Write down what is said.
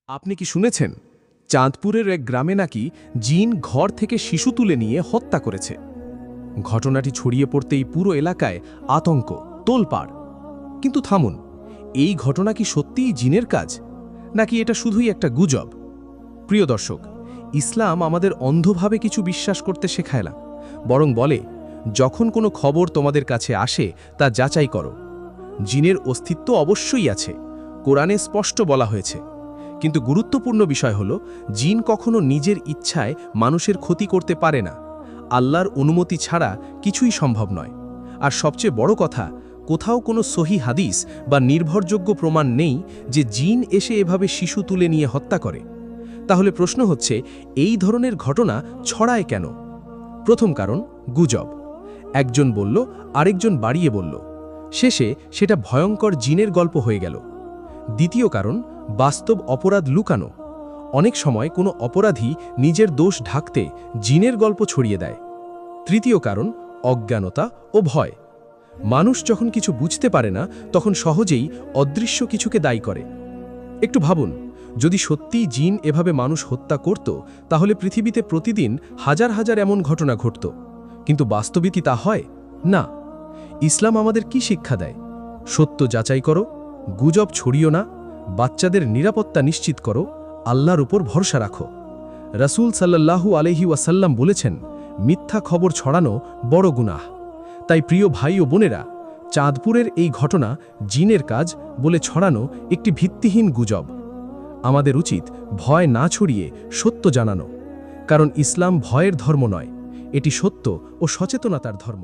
আপনি কি শুনেছেন চাঁদপুরের এক গ্রামে নাকি জিন ঘর থেকে শিশু তুলে নিয়ে হত্যা করেছে? ঘটনাটি ছড়িয়ে পড়তেই পুরো এলাকায় আতঙ্ক, তোলপাড়। কিন্তু থামুন, এই ঘটনা কি সত্যিই জিনের কাজ, নাকি এটা শুধুই একটা গুজব? প্রিয় দর্শক, ইসলাম আমাদের অন্ধভাবে কিছু বিশ্বাস করতে শেখায় না, বরং বলে যখন কোনো খবর তোমাদের কাছে আসে তা যাচাই করো। জিনের অস্তিত্ব অবশ্যই আছে, কোরআনে স্পষ্ট বলা হয়েছে। কিন্তু গুরুত্বপূর্ণ বিষয় হল, জিন কখনো নিজের ইচ্ছায় মানুষের ক্ষতি করতে পারে না। আল্লাহর অনুমতি ছাড়া কিছুই সম্ভব নয়। আর সবচেয়ে বড় কথা, কোথাও কোনো সহি হাদিস বা নির্ভরযোগ্য প্রমাণ নেই যে জিন এসে এভাবে শিশু তুলে নিয়ে হত্যা করে। তাহলে প্রশ্ন হচ্ছে, এই ধরনের ঘটনা ছড়ায় কেন? প্রথম কারণ, গুজব। একজন বলল, আরেকজন বাড়িয়ে বলল, শেষে সেটা ভয়ঙ্কর জিনের গল্প হয়ে গেল। দ্বিতীয় কারণ, বাস্তব অপরাধ লুকানো। অনেক সময় কোনো অপরাধী নিজের দোষ ঢাকতে জিনের গল্প ছড়িয়ে দেয়। তৃতীয় কারণ, অজ্ঞানতা ও ভয়। মানুষ যখন কিছু বুঝতে পারে না, তখন সহজেই অদৃশ্য কিছুকে দায়ী করে। একটু ভাবুন, যদি সত্যিই জিন এভাবে মানুষ হত্যা করত, তাহলে পৃথিবীতে প্রতিদিন হাজার হাজার এমন ঘটনা ঘটত। কিন্তু বাস্তবে কি তা হয়? না। ইসলাম আমাদের কি শিক্ষা দেয়? সত্য যাচাই করো, গুজব ছড়িও না, বাচ্চাদের নিরাপত্তা নিশ্চিত করো, আল্লাহর উপর ভরসা রাখো। রাসূল সাল্লাল্লাহু আলাইহি ওয়াসাল্লাম বলেছেন, মিথ্যা খবর ছড়ানো বড় গুনাহ। তাই প্রিয় ভাই ও বোনেরা, চাঁদপুরের এই ঘটনা জিনের কাজ বলে ছড়ানো একটি ভিত্তিহীন গুজব। আমাদের উচিত ভয় না ছড়িয়ে সত্য জানানো, কারণ ইসলাম ভয়ের ধর্ম নয়, এটি সত্য ও সচেতনতার ধর্ম।